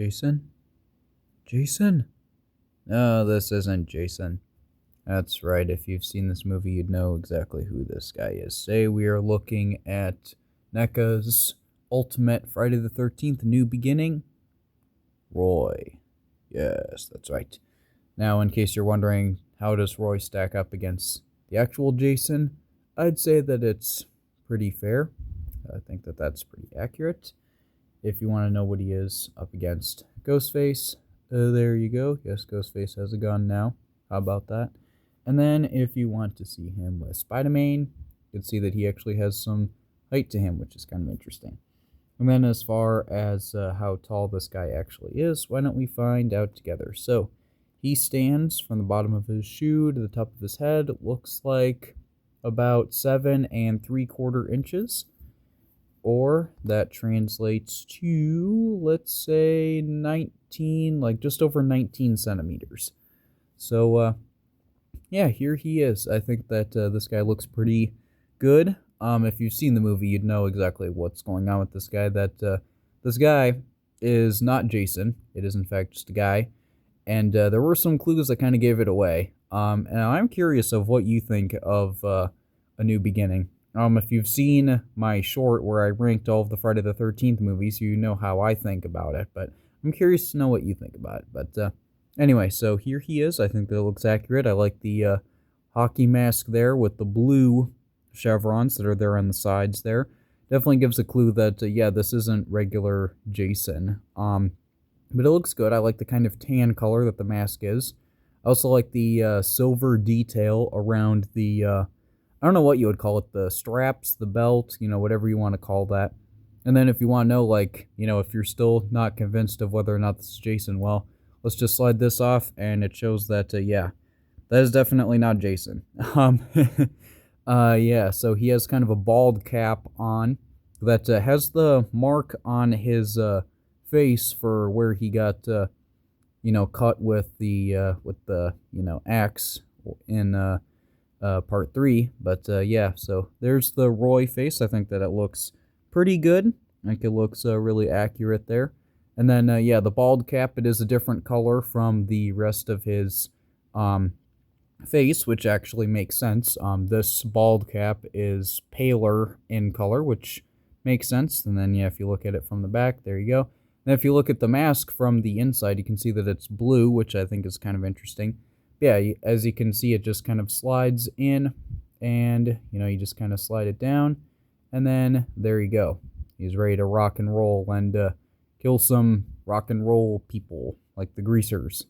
Jason? Jason? No, this isn't Jason. That's right, if you've seen this movie, you'd know exactly who this guy is. Today we are looking at NECA's Ultimate Friday the 13th New Beginning, Roy. Yes, that's right. Now, in case you're wondering, how does Roy stack up against the actual Jason? I'd say that it's pretty fair. I think that that's pretty accurate. If you want to know what he is up against Ghostface, there you go. Yes, Ghostface has a gun now. How about that? And then if you want to see him with Spider-Man, you can see that he actually has some height to him, which is kind of interesting. And then as far as how tall this guy actually is, why don't we find out together? So he stands from the bottom of his shoe to the top of his head. It looks like about 7 3/4 inches. Or that translates to, let's say, 19, like just over 19 centimeters. So, yeah, here he is. I think that this guy looks pretty good. If you've seen the movie, you'd know exactly what's going on with this guy. That this guy is not Jason. It is, in fact, just a guy. And there were some clues that kind of gave it away. And I'm curious of what you think of A New Beginning. If you've seen my short where I ranked all of the Friday the 13th movies, you know how I think about it, but I'm curious to know what you think about it. But anyway, so here he is. I think that looks accurate. I like the hockey mask there with the blue chevrons that are there on the sides there. Definitely gives a clue that, yeah, this isn't regular Jason. But it looks good. I like the kind of tan color that the mask is. I also like the silver detail around the I don't know what you would call it, the straps, the belt, whatever you want to call that. And then if you want to know, like, if you're still not convinced of whether or not this is Jason, well, let's just slide this off, and it shows that, yeah, that is definitely not Jason. Yeah, so he has kind of a bald cap on that has the mark on his face for where he got, cut with the axe in part 3, but yeah, so there's the Roy face. I think that it looks pretty good. I think it looks really accurate there. And then, yeah, the bald cap, it is a different color from the rest of his face, which actually makes sense. This bald cap is paler in color, which makes sense. And then, yeah, if you look at it from the back, there you go. And if you look at the mask from the inside, you can see that it's blue, which I think is kind of interesting. Yeah, as you can see, it just kind of slides in, and, you just kind of slide it down, and then there you go. He's ready to rock and roll and kill some rock and roll people, like the Greasers,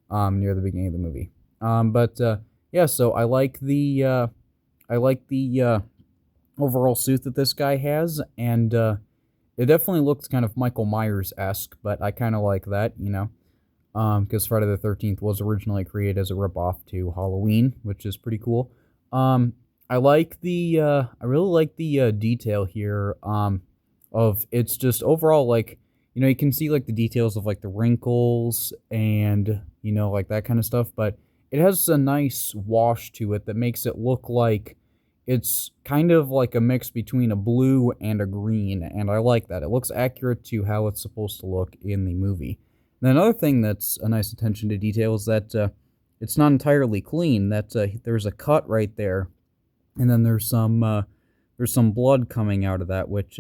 near the beginning of the movie. But yeah, so I like the overall suit that this guy has, and it definitely looks kind of Michael Myers-esque, but I kind of like that, because Friday the 13th was originally created as a ripoff to Halloween, which is pretty cool. I really like the detail here, of it's just overall, like, you can see, like, the details of, like, the wrinkles and, like, that kind of stuff, but it has a nice wash to it that makes it look like it's kind of like a mix between a blue and a green, and I like that. It looks accurate to how it's supposed to look in the movie. And another thing that's a nice attention to detail is that it's not entirely clean. That there's a cut right there, and then there's some blood coming out of that, which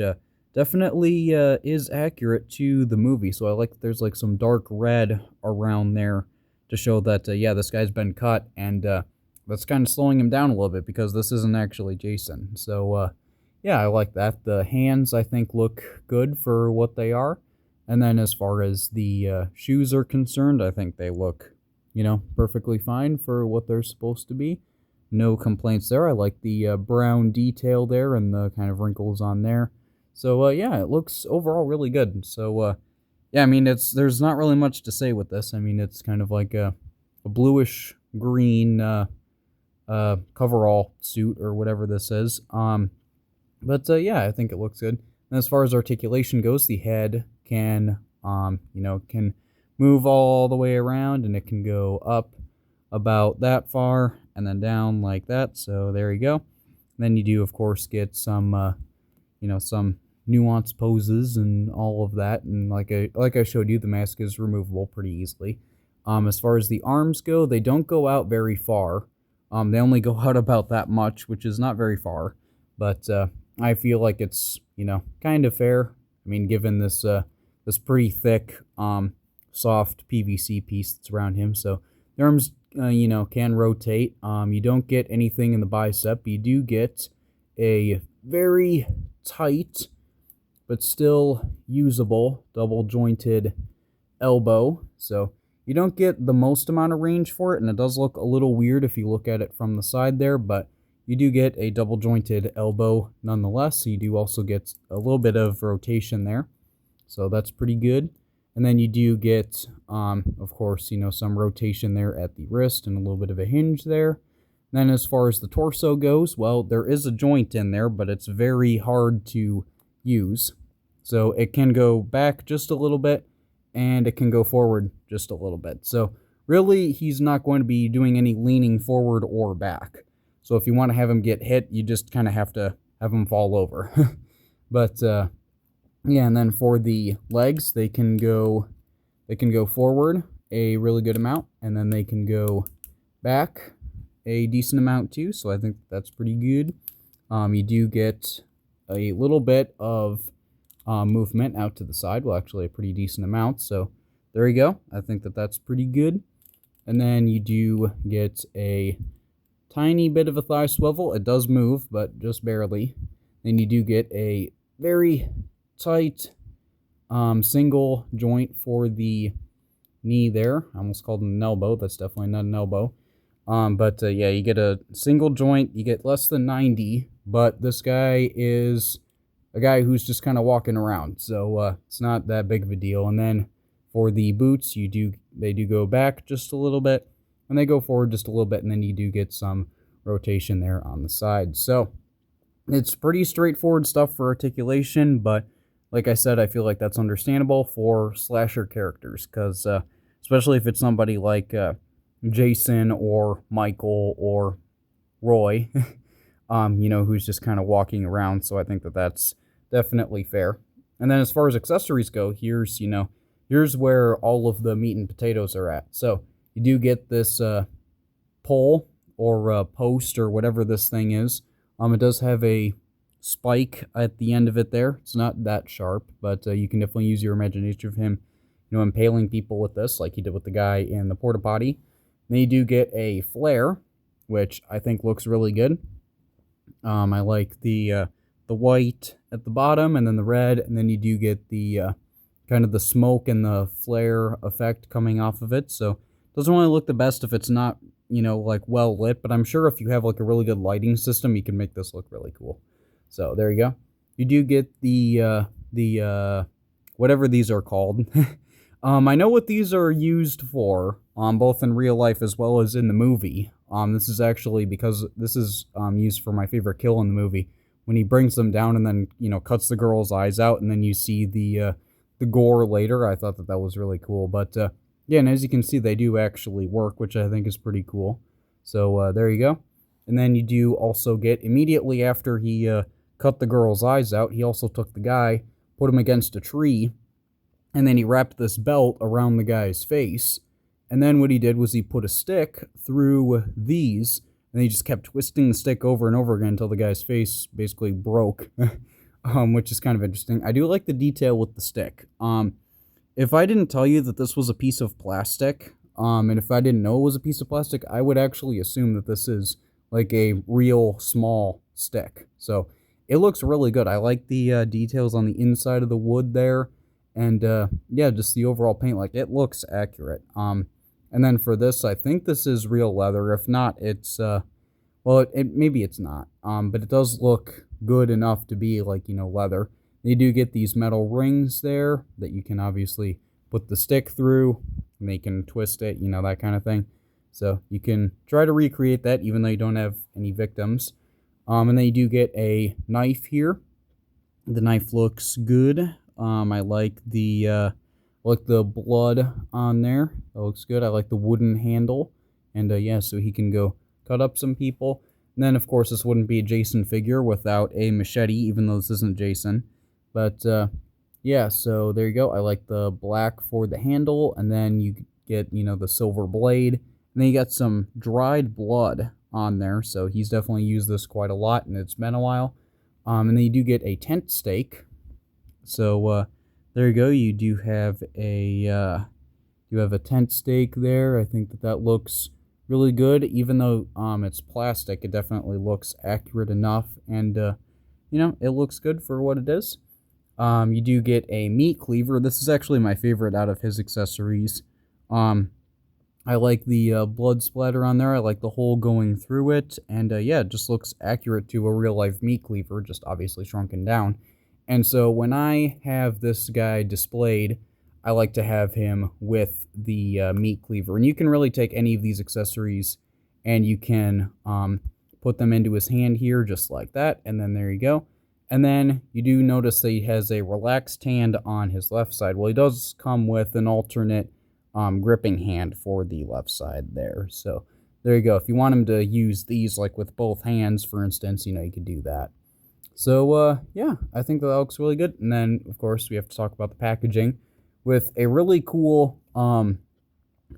definitely is accurate to the movie. So I like that there's, like, some dark red around there to show that, yeah, this guy's been cut, and that's kind of slowing him down a little bit because this isn't actually Jason. So yeah, I like that. The hands, I think, look good for what they are. And then as far as the shoes are concerned, I think they look, perfectly fine for what they're supposed to be. No complaints there. I like the brown detail there and the kind of wrinkles on there. So, yeah, it looks overall really good. So, yeah, I mean, there's not really much to say with this. I mean, it's kind of like a bluish green coverall suit or whatever this is. But, yeah, I think it looks good. And as far as articulation goes, the head can move all the way around, and it can go up about that far and then down like that. So there you go. And then you do, of course, get some nuanced poses and all of that. And like I showed you, the mask is removable pretty easily. As far as the arms go, they don't go out very far. They only go out about that much, which is not very far. But I feel like it's, kind of fair. I mean, given this pretty thick, soft PVC piece that's around him. So the arms, can rotate. You don't get anything in the bicep. You do get a very tight, but still usable, double jointed elbow. So you don't get the most amount of range for it, and it does look a little weird if you look at it from the side there, but you do get a double jointed elbow nonetheless. So you do also get a little bit of rotation there. So that's pretty good. And then you do get, of course, some rotation there at the wrist and a little bit of a hinge there. Then as far as the torso goes, well, there is a joint in there, but it's very hard to use. So it can go back just a little bit, and it can go forward just a little bit. So really, he's not going to be doing any leaning forward or back. So if you want to have him get hit, you just kind of have to have him fall over. But yeah, and then for the legs, they can go forward a really good amount, and then they can go back a decent amount too. So I think that's pretty good. You do get a little bit of movement out to the side. Well, actually a pretty decent amount. So there you go. I think that's pretty good. And then you do get a tiny bit of a thigh swivel. It does move, but just barely. Then you do get a very tight single joint for the knee there. I almost called it an elbow. That's definitely not an elbow. But yeah, you get a single joint. You get less than 90, but this guy is a guy who's just kind of walking around, so it's not that big of a deal. And then for the boots, they do go back just a little bit, and they go forward just a little bit, and then you do get some rotation there on the side. So it's pretty straightforward stuff for articulation, but like I said, I feel like that's understandable for slasher characters, because especially if it's somebody like Jason or Michael or Roy, who's just kind of walking around. So I think that's definitely fair. And then as far as accessories go, here's where all of the meat and potatoes are at. So you do get this pole or post or whatever this thing is. It does have a spike at the end of it there. It's not that sharp, but you can definitely use your imagination of him, impaling people with this, like he did with the guy in the porta potty. Then you do get a flare, which I think looks really good. I like the white at the bottom, and then the red, and then you do get the kind of the smoke and the flare effect coming off of it. So it doesn't really look the best if it's not, like well lit, but I'm sure if you have like a really good lighting system, you can make this look really cool. So there you go. You do get the whatever these are called. I know what these are used for, both in real life as well as in the movie. This is actually because this is used for my favorite kill in the movie, when he brings them down and then cuts the girl's eyes out, and then you see the gore later. I thought that was really cool. But yeah, and as you can see, they do actually work, which I think is pretty cool. So there you go. And then you do also get, immediately after he cut the girl's eyes out, he also took the guy, put him against a tree, and then he wrapped this belt around the guy's face. And then what he did was he put a stick through these, and he just kept twisting the stick over and over again until the guy's face basically broke, which is kind of interesting. I do like the detail with the stick. If I didn't tell you that this was a piece of plastic, and if I didn't know it was a piece of plastic, I would actually assume that this is like a real small stick. So it looks really good. I like the details on the inside of the wood there. And yeah, just the overall paint, like it looks accurate. And then for this, I think this is real leather. If not, it's, well, maybe it's not. But it does look good enough to be like, leather. You do get these metal rings there that you can obviously put the stick through, and they can twist it, that kind of thing. So you can try to recreate that even though you don't have any victims. And then you do get a knife here. The knife looks good. I like the blood on there. That looks good. I like the wooden handle. And yeah, so he can go cut up some people. And then, of course, this wouldn't be a Jason figure without a machete, even though this isn't Jason. But, yeah, so there you go. I like the black for the handle, and then you get, the silver blade, and then you got some dried blood on there, so he's definitely used this quite a lot, and it's been a while. And then you do get a tent stake. So, there you go. You have a tent stake there. I think that looks really good, even though it's plastic. It definitely looks accurate enough, and it looks good for what it is. You do get a meat cleaver. This is actually my favorite out of his accessories. Um, I like the blood splatter on there. I like the hole going through it. And yeah, it just looks accurate to a real life meat cleaver, just obviously shrunken down. And so when I have this guy displayed, I like to have him with the meat cleaver. And you can really take any of these accessories and you can put them into his hand here just like that. And then there you go. And then you do notice that he has a relaxed hand on his left side. Well, he does come with an alternate gripping hand for the left side there. So there you go. If you want him to use these like with both hands, for instance, you could do that. So yeah, I think that looks really good. And then, of course, we have to talk about the packaging with a really cool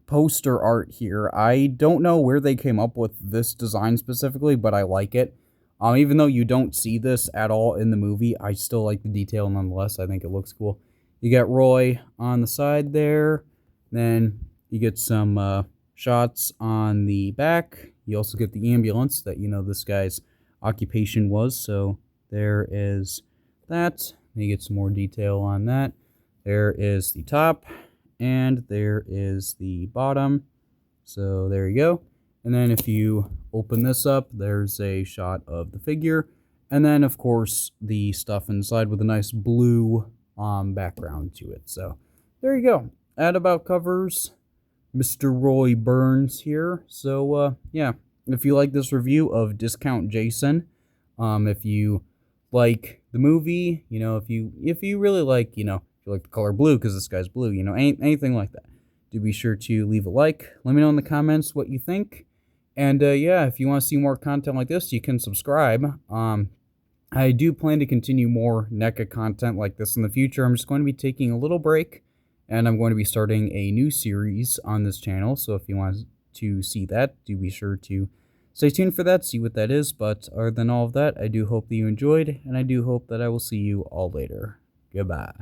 poster art here. I don't know where they came up with this design specifically, but I like it. Even though you don't see this at all in the movie, I still like the detail nonetheless. I think it looks cool. You got Roy on the side there. Then you get some shots on the back. You also get the ambulance that, this guy's occupation was. So there is that. You get some more detail on that. There is the top. And there is the bottom. So there you go. And then if you open this up, there's a shot of the figure. And then, of course, the stuff inside with a nice blue background to it. So there you go. That about covers Mr. Roy Burns here. So, yeah, if you like this review of Discount Jason, if you like the movie, if you really like, if you like the color blue because this guy's blue, anything like that, do be sure to leave a like. Let me know in the comments what you think. And yeah, if you want to see more content like this, you can subscribe. I do plan to continue more NECA content like this in the future. I'm just going to be taking a little break, and I'm going to be starting a new series on this channel. So if you want to see that, do be sure to stay tuned for that, see what that is. But other than all of that, I do hope that you enjoyed, and I do hope that I will see you all later. Goodbye.